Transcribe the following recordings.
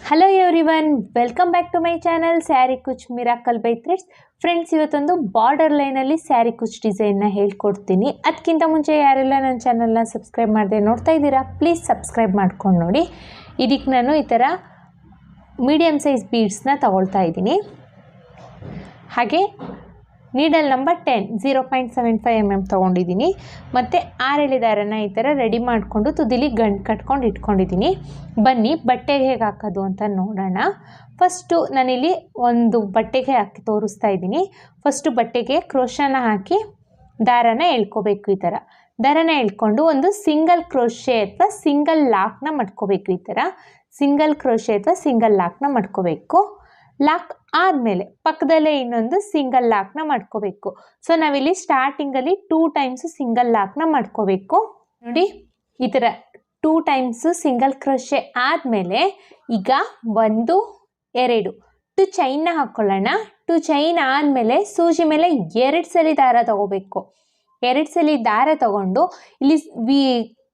Hello everyone, welcome back to my channel saree kuchu miracle by threads. Friends, ಇವತ್ತೊಂದು border ಲೈನಲ್ಲಿ ಸ್ಯಾರಿ ಕುಚ್ ಡಿಸೈನ್ನ ಹೇಳ್ಕೊಡ್ತೀನಿ. ಅದಕ್ಕಿಂತ ಮುಂಚೆ ಯಾರೆಲ್ಲ ನನ್ನ ಚಾನಲ್ನ ಸಬ್ಸ್ಕ್ರೈಬ್ ಮಾಡದೆ ನೋಡ್ತಾ ಇದ್ದೀರಾ, ಪ್ಲೀಸ್ ಸಬ್ಸ್ಕ್ರೈಬ್ ಮಾಡ್ಕೊಂಡು ನೋಡಿ. ಇದಕ್ಕೆ ನಾನು ಈ ಥರ ಮೀಡಿಯಮ್ ಸೈಜ್ ಬೀಡ್ಸ್ನ ತಗೊಳ್ತಾ ಇದ್ದೀನಿ. ಹಾಗೆ ನೀಡಲ್ ನಂಬರ್ 10 0.75 mm ತೊಗೊಂಡಿದ್ದೀನಿ. ಮತ್ತು 6 ಎಳೆ ದಾರನ ಈ ಥರ ರೆಡಿ ಮಾಡಿಕೊಂಡು ತುದಿಲಿ ಗಂಟು ಕಟ್ಕೊಂಡು ಇಟ್ಕೊಂಡಿದ್ದೀನಿ. ಬನ್ನಿ ಬಟ್ಟೆಗೆ ಹೇಗೆ ಹಾಕೋದು ಅಂತ ನೋಡೋಣ. ಫಸ್ಟು ನಾನಿಲ್ಲಿ ಒಂದು ಬಟ್ಟೆಗೆ ಹಾಕಿ ತೋರಿಸ್ತಾ ಇದ್ದೀನಿ. ಫಸ್ಟು ಬಟ್ಟೆಗೆ ಕ್ರೋಶನ ಹಾಕಿ ದಾರನ ಎಳ್ಕೋಬೇಕು. ಈ ಥರ ದಾರನ ಎಳ್ಕೊಂಡು ಒಂದು ಸಿಂಗಲ್ ಕ್ರೋಶೆ ಅಥವಾ ಸಿಂಗಲ್ ಲಾಕ್ನ ಮಾಡ್ಕೋಬೇಕು. ಈ ಥರ ಸಿಂಗಲ್ ಕ್ರೋಶೆ ಅಥವಾ ಸಿಂಗಲ್ ಲಾಕ್ನ ಮಾಡ್ಕೋಬೇಕು. ಲಾಕ್ ಆದಮೇಲೆ ಪಕ್ಕದಲ್ಲೇ ಇನ್ನೊಂದು ಸಿಂಗಲ್ ಲಾಕ್ನ ಮಾಡ್ಕೋಬೇಕು. ಸೊ ನಾವಿಲ್ಲಿ ಸ್ಟಾರ್ಟಿಂಗಲ್ಲಿ 2 ಟೈಮ್ಸ್ ಸಿಂಗಲ್ ಲಾಕ್ನ ಮಾಡ್ಕೋಬೇಕು. ನೋಡಿ, ಈ ಥರ 2 ಟೈಮ್ಸು ಸಿಂಗಲ್ ಕ್ರೋಶೆ ಆದಮೇಲೆ ಈಗ 1 2 2 ಚೈನ್ನ ಹಾಕ್ಕೊಳ್ಳೋಣ. 2 ಚೈನ್ ಆದಮೇಲೆ ಸೂಜಿ ಮೇಲೆ 2 ಸಲ ದಾರ ತಗೋಬೇಕು. 2 ಸಲ ದಾರ ತಗೊಂಡು ಇಲ್ಲಿ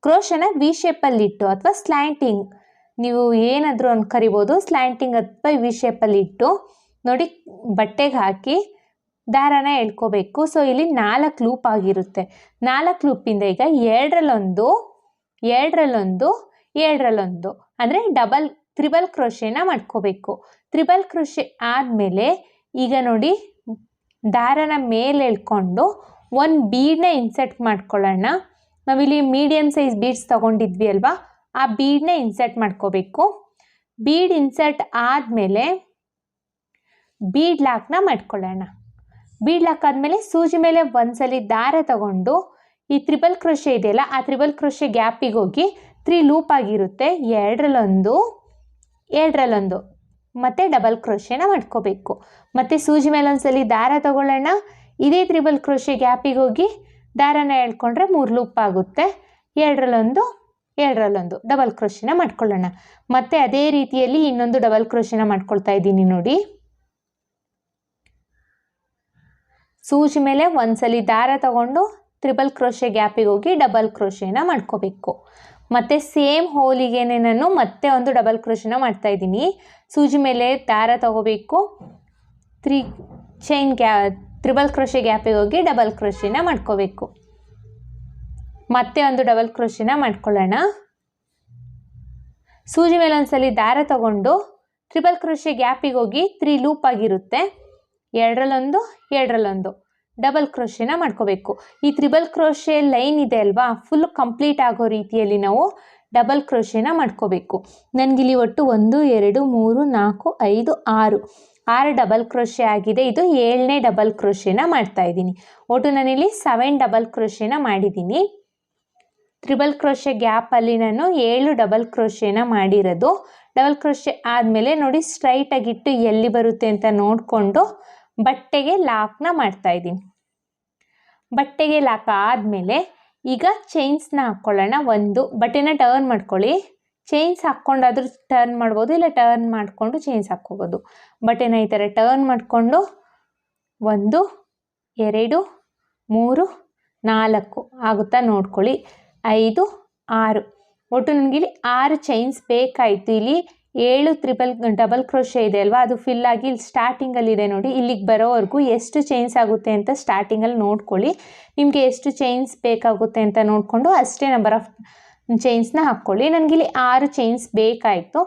ಕ್ರೋಶನ ವಿ ಶೇಪಲ್ಲಿಟ್ಟು ಅಥವಾ ಸ್ಲ್ಯಾಂಟಿಂಗ್, ನೀವು ಏನಾದರೂ ಕರಿಬೋದು, ಸ್ಲ್ಯಾಂಟಿಂಗ್ ಅಥವಾ ವಿ ಶೇಪಲ್ಲಿ ಇಟ್ಟು ನೋಡಿ ಬಟ್ಟೆಗೆ ಹಾಕಿ ದಾರನ ಎಳ್ಕೋಬೇಕು. ಸೊ ಇಲ್ಲಿ 4 ಲೂಪ್ ಆಗಿರುತ್ತೆ. 4 ಲೂಪಿಂದ ಈಗ 2ರಲ್ಲೊಂದು 2ರಲ್ಲೊಂದು 2ರಲ್ಲೊಂದು ಅಂದರೆ ತ್ರಿಬಲ್ ಕ್ರೋಶೆನ ಮಾಡ್ಕೋಬೇಕು. ತ್ರಿಬಲ್ ಕ್ರೋಶೆ ಆದಮೇಲೆ ಈಗ ನೋಡಿ ದಾರನ ಮೇಲೆ ಎಳ್ಕೊಂಡು ಒಂದು ಬೀಡನ್ನ ಇನ್ಸರ್ಟ್ ಮಾಡ್ಕೊಳ್ಳೋಣ. ನಾವಿಲ್ಲಿ ಮೀಡಿಯಮ್ ಸೈಜ್ ಬೀಡ್ಸ್ ತೊಗೊಂಡಿದ್ವಿ ಅಲ್ವಾ, ಆ ಬೀಡನ್ನ ಇನ್ಸರ್ಟ್ ಮಾಡ್ಕೋಬೇಕು. ಬೀಡ್ ಇನ್ಸರ್ಟ್ ಆದಮೇಲೆ ಬೀಡ್ ಲಾಕ್ನ ಮಾಡ್ಕೊಳ್ಳೋಣ. ಬೀಡ್ ಲಾಕ್ ಆದಮೇಲೆ ಸೂಜಿ ಮೇಲೆ ಒಂದ್ಸಲಿ ದಾರ ತಗೊಂಡು ಈ ತ್ರಿಬಲ್ ಕ್ರೋಶೆ ಇದೆಯಲ್ಲ, ಆ ತ್ರಿಬಲ್ ಕ್ರೋಶೆ ಗ್ಯಾಪಿಗೆ ಹೋಗಿ 3 ಲೂಪ್ ಆಗಿರುತ್ತೆ. 2ರಲ್ಲೊಂದು 2ರಲ್ಲೊಂದು ಮತ್ತು ಡಬಲ್ ಕ್ರೋಶೆನ ಮಾಡ್ಕೋಬೇಕು. ಮತ್ತು ಸೂಜಿ ಮೇಲೆ ಒಂದ್ಸಲಿ ದಾರ ತಗೊಳ್ಳೋಣ. ಇದೇ ತ್ರಿಬಲ್ ಕ್ರೋಶೆ ಗ್ಯಾಪಿಗೆ ಹೋಗಿ ದಾರನ ಎಳ್ಕೊಂಡ್ರೆ 3 ಲೂಪ್ ಆಗುತ್ತೆ. 2ರಲ್ಲೊಂದು 2ರಲ್ಲೊಂದು ಡಬಲ್ ಕ್ರೋಶೆನ ಮಾಡ್ಕೊಳ್ಳೋಣ. ಮತ್ತು ಅದೇ ರೀತಿಯಲ್ಲಿ ಇನ್ನೊಂದು ಡಬಲ್ ಕ್ರೋಶೆನ ಮಾಡ್ಕೊಳ್ತಾ ಇದ್ದೀನಿ. ನೋಡಿ, ಸೂಜಿ ಮೇಲೆ ಒಂದ್ಸಲಿ ದಾರ ತಗೊಂಡು ತ್ರಿಬಲ್ ಕ್ರೋಶೆ ಗ್ಯಾಪಿಗೆ ಹೋಗಿ ಡಬಲ್ ಕ್ರೋಶೆನ ಮಾಡ್ಕೋಬೇಕು. ಮತ್ತು ಸೇಮ್ ಹೋಲಿಗೆನೆ ನಾನು ಮತ್ತೆ ಒಂದು ಡಬಲ್ ಕ್ರೋಶೆನ ಮಾಡ್ತಾ ಇದ್ದೀನಿ. ಸೂಜಿ ಮೇಲೆ ದಾರ ತಗೋಬೇಕು, ತ್ರಿಬಲ್ ಕ್ರೋಶೆ ಗ್ಯಾಪಿಗೆ ಹೋಗಿ ಡಬಲ್ ಕ್ರೋಶೆನ ಮಾಡ್ಕೋಬೇಕು. ಮತ್ತೆ ಒಂದು ಡಬಲ್ ಕ್ರೋಶೆನ ಮಾಡ್ಕೊಳ್ಳೋಣ. ಸೂಜಿ ಮೇಲೆ ಒಂದ್ಸಲಿ ದಾರ ತಗೊಂಡು ತ್ರಿಬಲ್ ಕ್ರೋಶೆ ಗ್ಯಾಪಿಗೆ ಹೋಗಿ 3 ಲೂಪ್ ಆಗಿರುತ್ತೆ. 2ರಲ್ಲೊಂದು 2ರಲ್ಲೊಂದು ಡಬಲ್ ಕ್ರೋಶೆನ ಮಾಡ್ಕೋಬೇಕು. ಈ ತ್ರಿಬಲ್ ಕ್ರೋಶೆ ಲೈನ್ ಇದೆ ಅಲ್ವಾ, ಫುಲ್ ಕಂಪ್ಲೀಟ್ ಆಗೋ ರೀತಿಯಲ್ಲಿ ನಾವು ಡಬಲ್ ಕ್ರೋಶೆನ ಮಾಡ್ಕೋಬೇಕು. ನನಗಿಲ್ಲಿ ಒಟ್ಟು 1 2 3 4 5 6 ಡಬಲ್ ಕ್ರೋಶೆ ಆಗಿದೆ. ಇದು 7ನೇ ಡಬಲ್ ಕ್ರೋಶೆನ ಮಾಡ್ತಾ ಇದ್ದೀನಿ. ಒಟ್ಟು ನಾನಿಲ್ಲಿ 7 ಡಬಲ್ ಕ್ರೋಶೆನ ಮಾಡಿದ್ದೀನಿ. ತ್ರಿಬಲ್ ಕ್ರೋಶೆ ಗ್ಯಾಪಲ್ಲಿ ನಾನು 7 ಡಬಲ್ ಕ್ರೋಶೆನ ಮಾಡಿರೋದು. ಡಬಲ್ ಕ್ರೋಶೆ ಆದಮೇಲೆ ನೋಡಿ ಸ್ಟ್ರೈಟಾಗಿಟ್ಟು ಎಲ್ಲಿ ಬರುತ್ತೆ ಅಂತ ನೋಡಿಕೊಂಡು ಬಟ್ಟೆಗೆ ಲಾಕ್ನ ಮಾಡ್ತಾ ಇದ್ದೀನಿ. ಬಟ್ಟೆಗೆ ಲಾಕ್ ಆದಮೇಲೆ ಈಗ ಚೈನ್ಸ್ನ ಹಾಕ್ಕೊಳ್ಳೋಣ. ಒಂದು ಬಟ್ಟೆನ ಟರ್ನ್ ಮಾಡ್ಕೊಳ್ಳಿ. ಚೈನ್ಸ್ ಹಾಕ್ಕೊಂಡಾದ್ರೂ ಟರ್ನ್ ಮಾಡ್ಬೋದು, ಇಲ್ಲ ಟರ್ನ್ ಮಾಡಿಕೊಂಡು ಚೈನ್ಸ್ ಹಾಕ್ಕೋಬೋದು. ಬಟ್ಟೆನ ಈ ಥರ ಟರ್ನ್ ಮಾಡಿಕೊಂಡು 1 2 3 4 ಆಗುತ್ತಾ ನೋಡ್ಕೊಳ್ಳಿ. 5 6 ಒಟ್ಟು ನನಗಿಲ್ಲಿ 6 ಚೈನ್ಸ್ ಬೇಕಾಯಿತು. ಇಲ್ಲಿ 7 ಡಬಲ್ ಕ್ರೋಶೆ ಇದೆ ಅಲ್ವಾ, ಅದು ಫಿಲ್ ಆಗಿ ಇಲ್ಲಿ ಸ್ಟಾರ್ಟಿಂಗಲ್ಲಿದೆ ನೋಡಿ, ಇಲ್ಲಿಗೆ ಬರೋವರೆಗೂ ಎಷ್ಟು ಚೈನ್ಸ್ ಆಗುತ್ತೆ ಅಂತ ಸ್ಟಾರ್ಟಿಂಗಲ್ಲಿ ನೋಡ್ಕೊಳ್ಳಿ. ನಿಮಗೆ ಎಷ್ಟು ಚೈನ್ಸ್ ಬೇಕಾಗುತ್ತೆ ಅಂತ ನೋಡಿಕೊಂಡು ಅಷ್ಟೇ ನಂಬರ್ ಆಫ್ ಚೈನ್ಸ್ನ ಹಾಕ್ಕೊಳ್ಳಿ. ನನಗಿಲ್ಲಿ 6 ಚೈನ್ಸ್ ಬೇಕಾಯಿತು.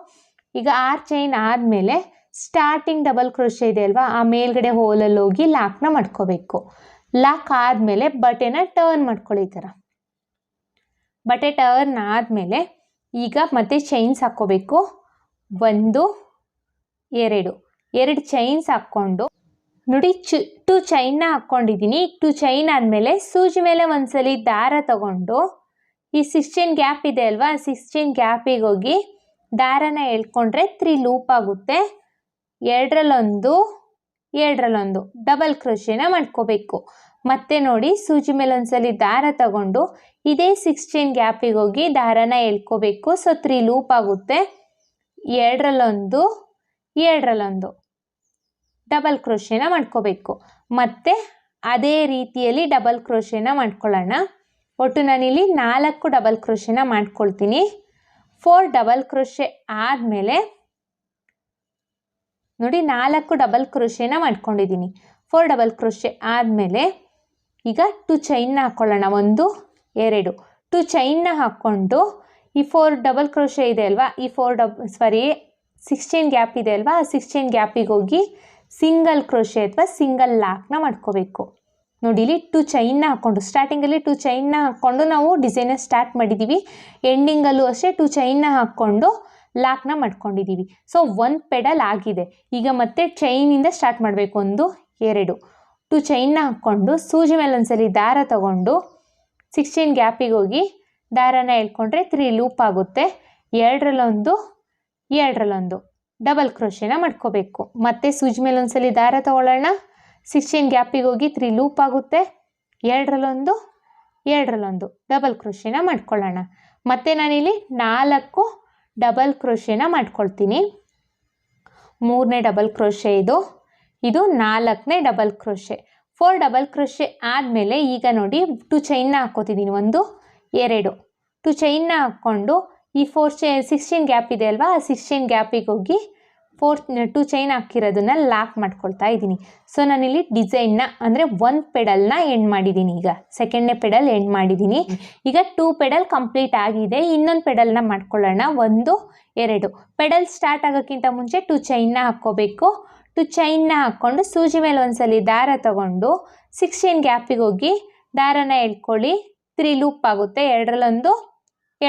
ಈಗ 6 ಚೈನ್ ಆದಮೇಲೆ ಸ್ಟಾರ್ಟಿಂಗ್ ಡಬಲ್ ಕ್ರೋಶೆ ಇದೆ ಅಲ್ವಾ, ಆ ಮೇಲ್ಗಡೆ ಹೋಲಲ್ಲಿ ಹೋಗಿ ಲಾಕ್ನ ಮಾಡ್ಕೋಬೇಕು. ಲಾಕ್ ಆದಮೇಲೆ ಬಟ್ಟೆನ ಟರ್ನ್ ಮಾಡ್ಕೊಳ್ಳಿ. ಈ ಥರ ಬಟ್ಟೆ ಟರ್ನ್ ಆದಮೇಲೆ ಈಗ ಮತ್ತೆ ಚೈನ್ಸ್ ಹಾಕ್ಕೋಬೇಕು. 1 2 ಚೈನ್ಸ್ ಹಾಕ್ಕೊಂಡು ನೋಡಿ 2 ಚೈನ್ನ ಹಾಕ್ಕೊಂಡಿದ್ದೀನಿ. 2 ಚೈನ್ ಆದಮೇಲೆ ಸೂಜಿ ಮೇಲೆ ಒಂದ್ಸಲಿ ದಾರ ತಗೊಂಡು ಈ 16 ಗ್ಯಾಪ್ ಇದೆ ಅಲ್ವಾ, 16 ಗ್ಯಾಪಿಗೆ ಹೋಗಿ ದಾರನ ಎಳ್ಕೊಂಡ್ರೆ 3 ಲೂಪ್ ಆಗುತ್ತೆ. 2ರಲ್ಲೊಂದು 2ರಲ್ಲೊಂದು ಡಬಲ್ ಕ್ರೋಶೆನ ಮಾಡ್ಕೋಬೇಕು. ಮತ್ತೆ ನೋಡಿ ಸೂಜಿ ಮೇಲೆ ಒಂದ್ಸಲಿ ದಾರ ತಗೊಂಡು ಇದೇ 16 ಗ್ಯಾಪಿಗೆ ಹೋಗಿ ದಾರನ ಎಳ್ಕೋಬೇಕು. ಸೊ 3 ಲೂಪ್ ಆಗುತ್ತೆ. 2ರಲ್ಲೊಂದು 2ರಲ್ಲೊಂದು ಡಬಲ್ ಕ್ರೋಶೆನ ಮಾಡ್ಕೋಬೇಕು. ಮತ್ತು ಅದೇ ರೀತಿಯಲ್ಲಿ ಡಬಲ್ ಕ್ರೋಶೆನ ಮಾಡ್ಕೊಳ್ಳೋಣ. ಒಟ್ಟು ನಾನಿಲ್ಲಿ 4 ಡಬಲ್ ಕ್ರೋಶೆನ ಮಾಡ್ಕೊಳ್ತೀನಿ. 4 ಡಬಲ್ ಕ್ರೋಶೆ ಆದಮೇಲೆ ನೋಡಿ 4 ಡಬಲ್ ಕ್ರೋಶೆನ ಮಾಡ್ಕೊಂಡಿದ್ದೀನಿ. 4 ಡಬಲ್ ಕ್ರೋಶೆ ಆದಮೇಲೆ ಈಗ 2 ಚೈನ್ನ ಹಾಕ್ಕೊಳ್ಳೋಣ. 1 2 2 ಚೈನ್ನ ಹಾಕ್ಕೊಂಡು ಈ 4 ಡಬಲ್ ಕ್ರೋಶೆ ಇದೆ ಅಲ್ವಾ, ಈ 16 ಗ್ಯಾಪ್ ಇದೆ ಅಲ್ವಾ, ಆ 16 ಗ್ಯಾಪಿಗೆ ಹೋಗಿ ಸಿಂಗಲ್ ಕ್ರೋಶೆ ಅಥವಾ ಸಿಂಗಲ್ ಲಾಕ್ನ ಮಾಡ್ಕೋಬೇಕು. ನೋಡಿ ಇಲ್ಲಿ 2 ಚೈನ್ನ ಹಾಕ್ಕೊಂಡು ಸ್ಟಾರ್ಟಿಂಗಲ್ಲಿ 2 ಚೈನ್ನ ಹಾಕ್ಕೊಂಡು ನಾವು ಡಿಸೈನ ಸ್ಟಾರ್ಟ್ ಮಾಡಿದ್ದೀವಿ. ಎಂಡಿಂಗಲ್ಲೂ ಅಷ್ಟೇ 2 ಚೈನ್ನ ಹಾಕ್ಕೊಂಡು ಲಾಕ್ನ ಮಾಡ್ಕೊಂಡಿದ್ದೀವಿ. ಸೊ 1 ಪೆಡಲ್ ಆಗಿದೆ. ಈಗ ಮತ್ತೆ ಚೈನಿಂದ ಸ್ಟಾರ್ಟ್ ಮಾಡಬೇಕು. 1 2 2 ಚೈನ್ನ ಹಾಕ್ಕೊಂಡು ಸೂಜಿ ಮೇಲೆ ಒಂದ್ಸಲಿ ದಾರ ತಗೊಂಡು 16 ಗ್ಯಾಪಿಗೆ ಹೋಗಿ ದಾರನ ಎಳ್ಕೊಂಡ್ರೆ 3 ಲೂಪ್ ಆಗುತ್ತೆ. 2ರಲ್ಲಿ 1 ಡಬಲ್ ಕ್ರೋಶೆನ ಮಾಡ್ಕೋಬೇಕು. ಮತ್ತೆ ಸೂಜಿ ಮೇಲೆ ಒಂದ್ಸಲಿ ದಾರ ತಗೊಳ್ಳೋಣ. 16 ಗ್ಯಾಪಿಗೆ ಹೋಗಿ 3 ಲೂಪ್ ಆಗುತ್ತೆ. 2ರಲ್ಲಿ 1 ಡಬಲ್ ಕ್ರೋಶೆನ ಮಾಡ್ಕೊಳ್ಳೋಣ. ಮತ್ತು ನಾನಿಲ್ಲಿ 4 ಡಬಲ್ ಕ್ರೋಶೆನ ಮಾಡ್ಕೊಳ್ತೀನಿ. 3ನೇ ಡಬಲ್ ಕ್ರೋಶೆ ಇದು 4ನೇ ಡಬಲ್ ಕ್ರೋಶೆ. 4 ಡಬಲ್ ಕ್ರೋಶೆ ಆದಮೇಲೆ ಈಗ ನೋಡಿ 2 ಚೈನ್ನ ಹಾಕ್ಕೋತಿದ್ದೀನಿ. 1 2 2 ಚೈನ್ನ ಹಾಕ್ಕೊಂಡು ಈ 16 ಗ್ಯಾಪ್ ಇದೆ ಅಲ್ವಾ, ಆ 16 ಗ್ಯಾಪಿಗೆ ಹೋಗಿ 2 ಚೈನ್ ಹಾಕಿರೋದನ್ನ ಲಾಕ್ ಮಾಡ್ಕೊಳ್ತಾ ಇದ್ದೀನಿ. ಸೊ ನಾನಿಲ್ಲಿ ಡಿಸೈನ್ನ ಅಂದರೆ 1 ಪೆಡಲ್ನ ಎಂಡ್ ಮಾಡಿದ್ದೀನಿ. ಈಗ ಸೆಕೆಂಡ್ನೇ ಪೆಡಲ್ ಎಂಡ್ ಮಾಡಿದ್ದೀನಿ. ಈಗ 2 ಪೆಡಲ್ ಕಂಪ್ಲೀಟ್ ಆಗಿದೆ. ಇನ್ನೊಂದು ಪೆಡಲ್ನ ಮಾಡ್ಕೊಳ್ಳೋಣ. 1 2 ಪೆಡಲ್ ಸ್ಟಾರ್ಟ್ ಆಗೋಕ್ಕಿಂತ ಮುಂಚೆ 2 ಚೈನ್ನ ಹಾಕ್ಕೋಬೇಕು. 2 ಚೈನ್ನ ಹಾಕ್ಕೊಂಡು ಸೂಜಿ ಮೇಲೆ ಒಂದ್ಸಲಿ ದಾರ ತಗೊಂಡು 16 ಗ್ಯಾಪಿಗೆ ಹೋಗಿ ದಾರನ ಎಳ್ಕೊಳ್ಳಿ. 3 ಲೂಪ್ ಆಗುತ್ತೆ. 2ರಲ್ಲಿ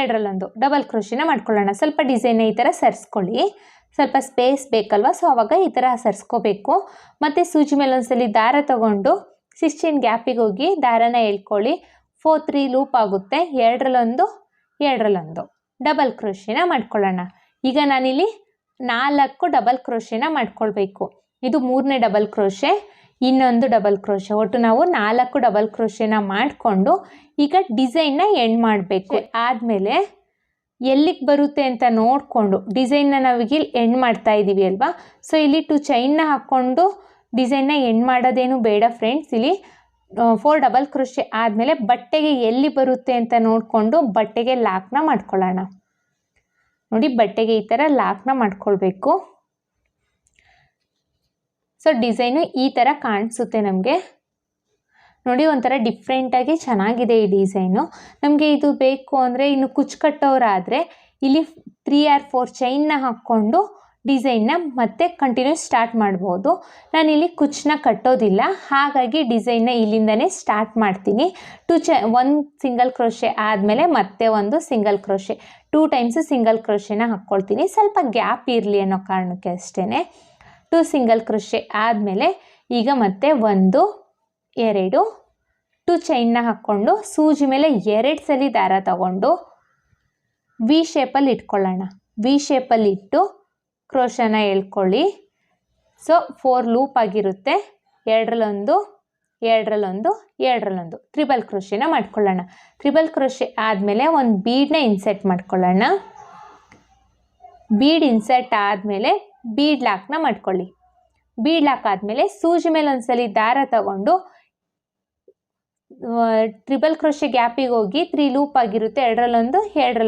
1 ಡಬಲ್ ಕ್ರೋಶೆನ ಮಾಡ್ಕೊಳ್ಳೋಣ. ಸ್ವಲ್ಪ ಡಿಸೈನ್ ಈ ಥರ ಸರಿಸ್ಕೊಳ್ಳಿ. ಸ್ವಲ್ಪ ಸ್ಪೇಸ್ ಬೇಕಲ್ವ, ಸೊ ಆವಾಗ ಈ ಥರ ಸರಿಸ್ಕೋಬೇಕು. ಮತ್ತು ಸೂಜಿ ಮೇಲೆ ಒಂದ್ಸಲಿ ದಾರ ತಗೊಂಡು 16 ಗ್ಯಾಪಿಗೆ ಹೋಗಿ ದಾರನ ಎಳ್ಕೊಳ್ಳಿ. 3 ಲೂಪ್ ಆಗುತ್ತೆ. 2ರಲ್ಲಿ 1 ಡಬಲ್ ಕ್ರೋಶೆನ ಮಾಡ್ಕೊಳ್ಳೋಣ. ಈಗ ನಾನಿಲ್ಲಿ 4 ಡಬಲ್ ಕ್ರೋಶೆನ ಮಾಡ್ಕೊಳ್ಬೇಕು. ಇದು 3ನೇ ಡಬಲ್ ಕ್ರೋಶೆ, ಇನ್ನೊಂದು ಡಬಲ್ ಕ್ರೋಶೆ. ಒಟ್ಟು ನಾವು 4 ಡಬಲ್ ಕ್ರೋಶೆನ ಮಾಡಿಕೊಂಡು ಈಗ ಡಿಸೈನ್ನ ಎಂಡ್ ಮಾಡಬೇಕು. ಆದಮೇಲೆ ಎಲ್ಲಿಗೆ ಬರುತ್ತೆ ಅಂತ ನೋಡಿಕೊಂಡು ಡಿಸೈನ್ನ ನಾವೀಗ ಎಂಡ್ ಮಾಡ್ತಾ ಇದ್ದೀವಿ ಅಲ್ವಾ, ಸೊ ಇಲ್ಲಿ 2 ಚೈನ್ನ ಹಾಕ್ಕೊಂಡು ಡಿಸೈನ್ನ ಎಂಡ್ ಮಾಡೋದೇನು ಬೇಡ ಫ್ರೆಂಡ್ಸ್. ಇಲ್ಲಿ 4 ಡಬಲ್ ಕ್ರೋಶೆ ಆದಮೇಲೆ ಬಟ್ಟೆಗೆ ಎಲ್ಲಿ ಬರುತ್ತೆ ಅಂತ ನೋಡಿಕೊಂಡು ಬಟ್ಟೆಗೆ ಲಾಕ್ನ ಮಾಡ್ಕೊಳ್ಳೋಣ. ನೋಡಿ ಬಟ್ಟೆಗೆ ಈ ಥರ ಲಾಕ್ನ ಮಾಡ್ಕೊಳ್ಬೇಕು. ಸೊ ಡಿಸೈನು ಈ ಥರ ಕಾಣಿಸುತ್ತೆ ನಮಗೆ. ನೋಡಿ ಒಂಥರ ಡಿಫ್ರೆಂಟಾಗಿ ಚೆನ್ನಾಗಿದೆ ಈ ಡಿಸೈನು. ನಮಗೆ ಇದು ಬೇಕು ಅಂದರೆ ಇನ್ನು ಕುಚ್ಚು ಕಟ್ಟೋರಾದರೆ ಇಲ್ಲಿ 3 or 4 ಚೈನ್ನ ಹಾಕ್ಕೊಂಡು ಡಿಸೈನ್ನ ಮತ್ತೆ ಕಂಟಿನ್ಯೂ ಸ್ಟಾರ್ಟ್ ಮಾಡ್ಬೋದು. ನಾನಿಲ್ಲಿ ಕುಚ್ಚನ್ನ ಕಟ್ಟೋದಿಲ್ಲ, ಹಾಗಾಗಿ ಡಿಸೈನ್ನ ಇಲ್ಲಿಂದನೇ ಸ್ಟಾರ್ಟ್ ಮಾಡ್ತೀನಿ. 1 ಸಿಂಗಲ್ ಕ್ರೋಶೆ ಆದಮೇಲೆ ಮತ್ತೆ 1 ಸಿಂಗಲ್ ಕ್ರೋಶೆ, 2 ಟೈಮ್ಸು ಸಿಂಗಲ್ ಕ್ರೋಶೆನ ಹಾಕ್ಕೊಳ್ತೀನಿ. ಸ್ವಲ್ಪ ಗ್ಯಾಪ್ ಇರಲಿ ಅನ್ನೋ ಕಾರಣಕ್ಕೆ ಅಷ್ಟೇ. 2 ಸಿಂಗಲ್ ಕ್ರೋಶೆ ಆದಮೇಲೆ ಈಗ ಮತ್ತೆ 1 2 2 ಚೈನ್ನ ಹಾಕ್ಕೊಂಡು ಸೂಜಿ ಮೇಲೆ 2 ಸಲ ದಾರ ತಗೊಂಡು ವಿ ಶೇಪಲ್ಲಿ ಇಟ್ಕೊಳ್ಳೋಣ. ವಿ ಶೇಪಲ್ಲಿ ಇಟ್ಟು ಕ್ರೋಶನ ಎಳ್ಕೊಳ್ಳಿ. ಸೊ 4 ಲೂಪ್ ಆಗಿರುತ್ತೆ. 2ರಲ್ಲಿ 1 ಟ್ರಿಬಲ್ ಕ್ರೋಶೆನ ಮಾಡ್ಕೊಳ್ಳೋಣ. ಟ್ರಿಬಲ್ ಕ್ರೋಶೆ ಆದಮೇಲೆ ಒಂದು ಬೀಡನ್ನ ಇನ್ಸರ್ಟ್ ಮಾಡ್ಕೊಳ್ಳೋಣ. ಬೀಡ್ ಇನ್ಸರ್ಟ್ ಆದಮೇಲೆ ಬೀಡ್ ಲಾಕ್ನ ಮಾಡ್ಕೊಳ್ಳಿ. ಬೀಡ್ ಲಾಕ್ ಆದಮೇಲೆ ಸೂಜಿ ಮೇಲೆ ಒಂದ್ಸಲಿ ದಾರ ತಗೊಂಡು ಟ್ರಿಬಲ್ ಕ್ರೋಶೆ ಗ್ಯಾಪಿಗೆ ಹೋಗಿ 3 ಲೂಪ್ ಆಗಿರುತ್ತೆ. 2ರಲ್ಲಿ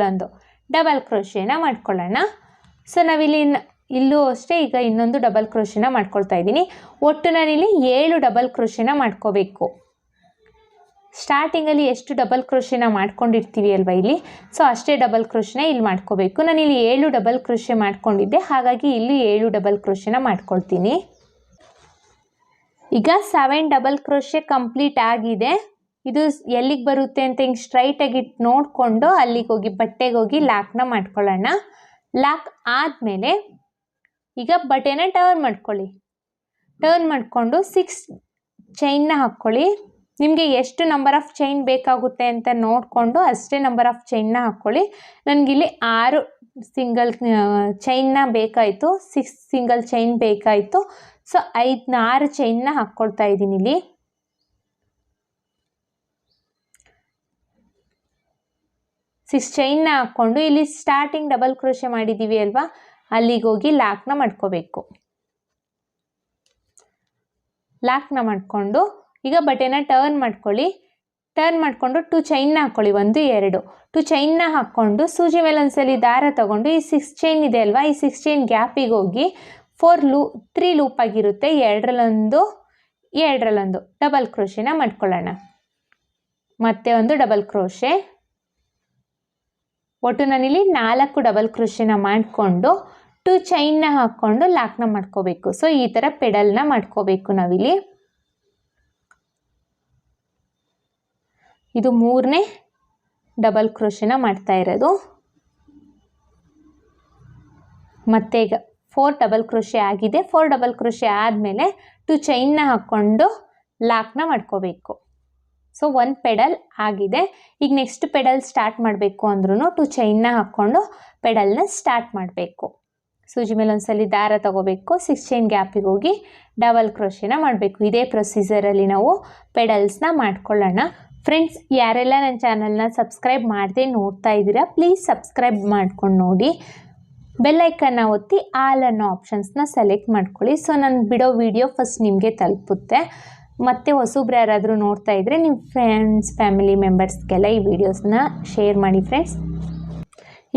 1 ಡಬಲ್ ಕ್ರೋಶೆನ ಮಾಡ್ಕೊಳ್ಳೋಣ. ಸೊ ನಾವಿಲ್ಲಿ ಇಲ್ಲೂ ಅಷ್ಟೇ ಈಗ ಇನ್ನೊಂದು ಡಬಲ್ ಕ್ರೋಶೆನ ಮಾಡ್ಕೊಳ್ತಾ ಇದ್ದೀನಿ. ಒಟ್ಟು ನಾನಿಲ್ಲಿ 7 ಡಬಲ್ ಕ್ರೋಶೆನ ಮಾಡ್ಕೋಬೇಕು. ಸ್ಟಾರ್ಟಿಂಗಲ್ಲಿ ಎಷ್ಟು ಡಬಲ್ ಕ್ರೋಶೆನ ಮಾಡ್ಕೊಂಡಿರ್ತೀವಿ ಅಲ್ವಾ ಇಲ್ಲಿ, ಸೊ ಅಷ್ಟೇ ಡಬಲ್ ಕ್ರೋಶೆನ ಇಲ್ಲಿ ಮಾಡ್ಕೋಬೇಕು. ನಾನಿಲ್ಲಿ 7 ಡಬಲ್ ಕ್ರೋಶೆ ಮಾಡ್ಕೊಂಡಿದ್ದೆ, ಹಾಗಾಗಿ ಇಲ್ಲಿ 7 ಡಬಲ್ ಕ್ರೋಶೆನ ಮಾಡ್ಕೊಳ್ತೀನಿ. ಈಗ 7 ಡಬಲ್ ಕ್ರೋಶೆ ಕಂಪ್ಲೀಟ್ ಆಗಿದೆ. ಇದು ಎಲ್ಲಿಗೆ ಬರುತ್ತೆ ಅಂತ ಹಿಂಗೆ ಸ್ಟ್ರೈಟಾಗಿ ನೋಡಿಕೊಂಡು ಅಲ್ಲಿಗೆ ಹೋಗಿ ಬಟ್ಟೆಗೆ ಹೋಗಿ ಲಾಕ್ನ ಮಾಡ್ಕೊಳ್ಳೋಣ. ಲಾಕ್ ಆದಮೇಲೆ ಈಗ ಬಟ್ಟೆನ ಟರ್ನ್ ಮಾಡ್ಕೊಳ್ಳಿ. ಟರ್ನ್ ಮಾಡಿಕೊಂಡು 6 ಚೈನ್ನ ಹಾಕ್ಕೊಳ್ಳಿ. ನಿಮಗೆ ಎಷ್ಟು ನಂಬರ್ ಆಫ್ ಚೈನ್ ಬೇಕಾಗುತ್ತೆ ಅಂತ ನೋಡಿಕೊಂಡು ಅಷ್ಟೇ ನಂಬರ್ ಆಫ್ ಚೈನ್ನ ಹಾಕ್ಕೊಳ್ಳಿ. ನನಗಿಲ್ಲಿ 6 ಸಿಂಗಲ್ ಚೈನ್ನ ಬೇಕಾಯಿತು, 6 ಸಿಂಗಲ್ ಚೈನ್ ಬೇಕಾಯಿತು. ಸೊ 6 ಚೈನ್ನ ಹಾಕ್ಕೊಳ್ತಾ ಇದ್ದೀನಿ. ಇಲ್ಲಿ 6 ಚೈನ್ನ ಹಾಕ್ಕೊಂಡು ಇಲ್ಲಿ ಸ್ಟಾರ್ಟಿಂಗ್ ಡಬಲ್ ಕ್ರೋಶೆ ಮಾಡಿದ್ದೀವಿ ಅಲ್ವಾ, ಅಲ್ಲಿಗೆ ಹೋಗಿ ಲಾಕ್ನ ಮಾಡ್ಕೋಬೇಕು. ಲಾಕ್ನ ಮಾಡಿಕೊಂಡು ಈಗ ಬಟ್ಟೆನ ಟರ್ನ್ ಮಾಡ್ಕೊಳ್ಳಿ. ಟರ್ನ್ ಮಾಡಿಕೊಂಡು 2 ಚೈನ್ನ ಹಾಕ್ಕೊಳ್ಳಿ. 1 2 2 ಚೈನ್ನ ಹಾಕ್ಕೊಂಡು ಸೂಜಿ ಮೇಲೆ ಒಂದ್ಸಲಿ ದಾರ ತಗೊಂಡು ಈ 6 ಚೈನ್ ಇದೆ ಅಲ್ವಾ, ಈ 6 ಚೈನ್ ಗ್ಯಾಪಿಗೆ ಹೋಗಿ 3 ಲೂಪ್ ಆಗಿರುತ್ತೆ, ಎರಡರಲ್ಲೊಂದು ಡಬಲ್ ಕ್ರೋಶೆನ ಮಾಡ್ಕೊಳ್ಳೋಣ. ಮತ್ತೆ ಒಂದು ಡಬಲ್ ಕ್ರೋಶೆ. ಒಟ್ಟು ನಾನಿಲ್ಲಿ 4 ಡಬಲ್ ಕ್ರೋಶೆನ ಮಾಡಿಕೊಂಡು 2 ಚೈನ್ನ ಹಾಕ್ಕೊಂಡು ಲಾಕ್ನ ಮಾಡ್ಕೋಬೇಕು. ಸೊ ಈ ಥರ ಪೆಡಲ್ನ ಮಾಡ್ಕೋಬೇಕು ನಾವಿಲ್ಲಿ. ಇದು 3ನೇ ಡಬಲ್ ಕ್ರೋಶೆನ ಮಾಡ್ತಾ ಇರೋದು. ಮತ್ತೆ ಈಗ 4 ಡಬಲ್ ಕ್ರೋಶೆ ಆಗಿದೆ. 4 ಡಬಲ್ ಕ್ರೋಶೆ ಆದಮೇಲೆ 2 ಚೈನ್ನ ಹಾಕ್ಕೊಂಡು ಲಾಕ್ನ ಮಾಡ್ಕೋಬೇಕು. ಸೊ 1 ಪೆಡಲ್ ಆಗಿದೆ. ಈಗ ನೆಕ್ಸ್ಟ್ ಪೆಡಲ್ ಸ್ಟಾರ್ಟ್ ಮಾಡಬೇಕು ಅಂದ್ರೂ 2 ಚೈನ್ನ ಹಾಕ್ಕೊಂಡು ಪೆಡಲ್ನ ಸ್ಟಾರ್ಟ್ ಮಾಡಬೇಕು. ಸೂಜಿ ಮೇಲೆ ಒಂದ್ಸಲಿ ದಾರ ತಗೋಬೇಕು. 6 ಚೈನ್ ಗ್ಯಾಪಿಗೆ ಹೋಗಿ ಡಬಲ್ ಕ್ರೋಶೆನ ಮಾಡಬೇಕು. ಇದೇ ಪ್ರೊಸೀಜರಲ್ಲಿ ನಾವು ಪೆಡಲ್ಸ್ನ ಮಾಡ್ಕೊಳ್ಳೋಣ. ಫ್ರೆಂಡ್ಸ್, ಯಾರೆಲ್ಲ ನನ್ನ ಚಾನಲ್ನ ಸಬ್ಸ್ಕ್ರೈಬ್ ಮಾಡದೆ ನೋಡ್ತಾ ಇದ್ದೀರಾ, ಪ್ಲೀಸ್ ಸಬ್ಸ್ಕ್ರೈಬ್ ಮಾಡ್ಕೊಂಡು ನೋಡಿ. ಬೆಲ್ಲೈಕನ್ನ ಒತ್ತಿ ಆಲ್ ಅನ್ನೋ ಆಪ್ಷನ್ಸ್ನ ಸೆಲೆಕ್ಟ್ ಮಾಡ್ಕೊಳ್ಳಿ. ಸೊ ನಾನು ಬಿಡೋ ವಿಡಿಯೋ ಫಸ್ಟ್ ನಿಮಗೆ ತಲುಪುತ್ತೆ. ಮತ್ತು ಹೊಸಬ್ರು ಯಾರಾದರೂ ನೋಡ್ತಾ ಇದ್ದರೆ ನಿಮ್ಮ ಫ್ರೆಂಡ್ಸ್ ಫ್ಯಾಮಿಲಿ ಮೆಂಬರ್ಸ್ಗೆಲ್ಲ ಈ ವಿಡಿಯೋಸ್ನ ಶೇರ್ ಮಾಡಿ ಫ್ರೆಂಡ್ಸ್.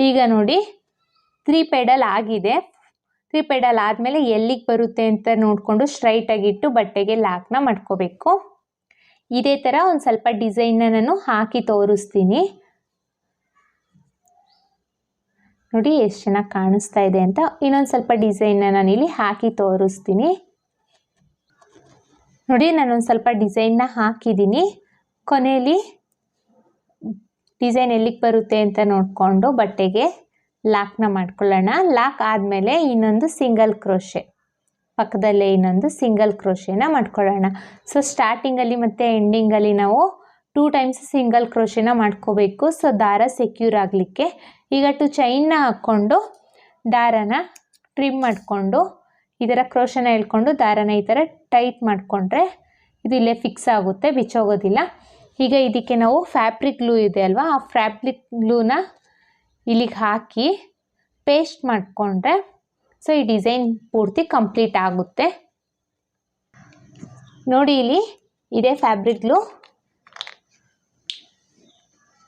ಈಗ ನೋಡಿ 3 ಪೆಡಲ್ ಆಗಿದೆ. 3 ಪೆಡಲ್ ಆದಮೇಲೆ ಎಲ್ಲಿಗೆ ಬರುತ್ತೆ ಅಂತ ನೋಡಿಕೊಂಡು ಸ್ಟ್ರೈಟಾಗಿಟ್ಟು ಬಟ್ಟೆಗೆ ಲಾಕ್ನ ಮಾಡ್ಕೋಬೇಕು. ಇದೇ ಥರ ಒಂದು ಸ್ವಲ್ಪ ಡಿಸೈನ್ನ ನಾನು ಹಾಕಿ ತೋರಿಸ್ತೀನಿ. ನೋಡಿ ಎಷ್ಟು ಚೆನ್ನಾಗಿ ಕಾಣಿಸ್ತಾ ಇದೆ ಅಂತ. ಇನ್ನೊಂದು ಸ್ವಲ್ಪ ಡಿಸೈನ್ನ ನಾನಿಲ್ಲಿ ಹಾಕಿ ತೋರಿಸ್ತೀನಿ. ನೋಡಿ ನಾನೊಂದು ಸ್ವಲ್ಪ ಡಿಸೈನ್ನ ಹಾಕಿದ್ದೀನಿ. ಕೊನೆಯಲ್ಲಿ ಡಿಸೈನ್ ಎಲ್ಲಿಗೆ ಬರುತ್ತೆ ಅಂತ ನೋಡಿಕೊಂಡು ಬಟ್ಟೆಗೆ ಲಾಕ್ನ ಮಾಡ್ಕೊಳ್ಳೋಣ. ಲಾಕ್ ಆದಮೇಲೆ ಇನ್ನೊಂದು ಸಿಂಗಲ್ ಕ್ರೋಶೆ, ಪಕ್ಕದಲ್ಲೇ ಇನ್ನೊಂದು ಸಿಂಗಲ್ ಕ್ರೋಶೆನ ಮಾಡ್ಕೊಳ್ಳೋಣ. ಸೊ ಸ್ಟಾರ್ಟಿಂಗಲ್ಲಿ ಮತ್ತು ಎಂಡಿಂಗಲ್ಲಿ ನಾವು 2 ಟೈಮ್ಸ್ ಸಿಂಗಲ್ ಕ್ರೋಶೆನ ಮಾಡ್ಕೋಬೇಕು. ಸೊ ದಾರ ಸೆಕ್ಯೂರ್ ಆಗಲಿಕ್ಕೆ. ಈಗ 2 ಚೈನ್ನ ಹಾಕ್ಕೊಂಡು ದಾರನ ಟ್ರಿಮ್ ಮಾಡಿಕೊಂಡು ಈ ಥರ ಕ್ರೋಶನ ಎಳ್ಕೊಂಡು ದಾರನ ಈ ಥರ ಟೈಟ್ ಮಾಡಿಕೊಂಡ್ರೆ ಇದು ಇಲ್ಲೇ ಫಿಕ್ಸ್ ಆಗುತ್ತೆ, ಬಿಚ್ಚೋಗೋದಿಲ್ಲ. ಈಗ ಇದಕ್ಕೆ ನಾವು ಫ್ಯಾಬ್ರಿಕ್ ಗ್ಲೂ ಇದೆ ಅಲ್ವಾ, ಆ ಫ್ಯಾಬ್ರಿಕ್ ಗ್ಲೂನ ಇಲ್ಲಿಗೆ ಹಾಕಿ ಪೇಸ್ಟ್ ಮಾಡಿಕೊಂಡ್ರೆ ಸೊ ಈ ಡಿಸೈನ್ ಪೂರ್ತಿ ಕಂಪ್ಲೀಟ್ ಆಗುತ್ತೆ. ನೋಡಿ ಇಲ್ಲಿ ಇದೇ ಫ್ಯಾಬ್ರಿಕ್ ಗ್ಲೂ.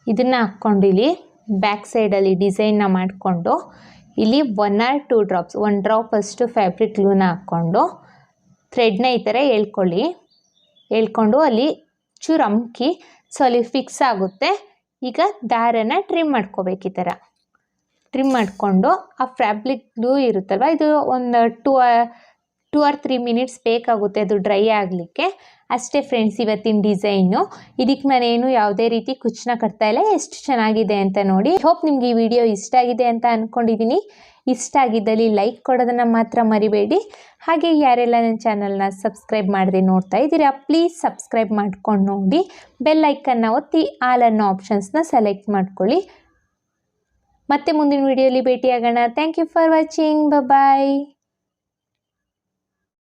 ಇದನ್ನು ಹಾಕ್ಕೊಂಡು ಇಲ್ಲಿ ಬ್ಯಾಕ್ ಸೈಡಲ್ಲಿ ಡಿಸೈನ್ನ ಮಾಡಿಕೊಂಡು ಇಲ್ಲಿ 1 or 2 ಡ್ರಾಪ್ಸ್, 1 ಡ್ರಾಪ್ ಅಷ್ಟು ಫ್ಯಾಬ್ರಿಕ್ ಗ್ಲೂನ ಹಾಕ್ಕೊಂಡು ಥ್ರೆಡ್ನ ಈ ಥರ ಎಳ್ಕೊಂಡು ಅಲ್ಲಿ ಚೂರು ಅಮ್ಕಿ ಸೊ ಅಲ್ಲಿ ಫಿಕ್ಸ್ ಆಗುತ್ತೆ. ಈಗ ದಾರನ ಟ್ರಿಮ್ ಮಾಡ್ಕೋಬೇಕು. ಈ ಥರ ಟ್ರಿಮ್ ಮಾಡಿಕೊಂಡು ಆ ಫ್ಯಾಬ್ರಿಕ್ ಗ್ಲೂ ಇರುತ್ತಲ್ವ, ಇದು ಒಂದು 2 or 3 ಮಿನಿಟ್ಸ್ ಬೇಕಾಗುತ್ತೆ ಅದು ಡ್ರೈ ಆಗಲಿಕ್ಕೆ. ಅಷ್ಟೇ ಫ್ರೆಂಡ್ಸ್ ಇವತ್ತಿನ ಡಿಸೈನು. ಇದಕ್ಕೆ ನಾನೇನು ಯಾವುದೇ ರೀತಿ ಕುಚ್ಚನ್ನ ಕಟ್ತಾ ಇಲ್ಲ. ಎಷ್ಟು ಚೆನ್ನಾಗಿದೆ ಅಂತ ನೋಡಿ. ಹೋಪ್ ನಿಮ್ಗೆ ಈ ವಿಡಿಯೋ ಇಷ್ಟ ಆಗಿದೆ ಅಂತ ಅಂದ್ಕೊಂಡಿದ್ದೀನಿ. ಇಷ್ಟ ಆಗಿದ್ದಲ್ಲಿ ಲೈಕ್ ಕೊಡೋದನ್ನು ಮಾತ್ರ ಮರಿಬೇಡಿ. ಹಾಗೆ ಯಾರೆಲ್ಲ ನನ್ನ ಚಾನಲ್ನ ಸಬ್ಸ್ಕ್ರೈಬ್ ಮಾಡದೆ ನೋಡ್ತಾ ಇದ್ದೀರಾ, ಪ್ಲೀಸ್ ಸಬ್ಸ್ಕ್ರೈಬ್ ಮಾಡ್ಕೊಂಡು ನೋಡಿ. ಬೆಲ್ ಐಕನ್ನ ಒತ್ತಿ ಆಲ್ ಅನ್ನೋ ಆಪ್ಷನ್ಸ್ನ ಸೆಲೆಕ್ಟ್ ಮಾಡ್ಕೊಳ್ಳಿ. ಮತ್ತೆ ಮುಂದಿನ ವಿಡಿಯೋಲಿ ಭೇಟಿಯಾಗೋಣ. Thank you for watching. Bye.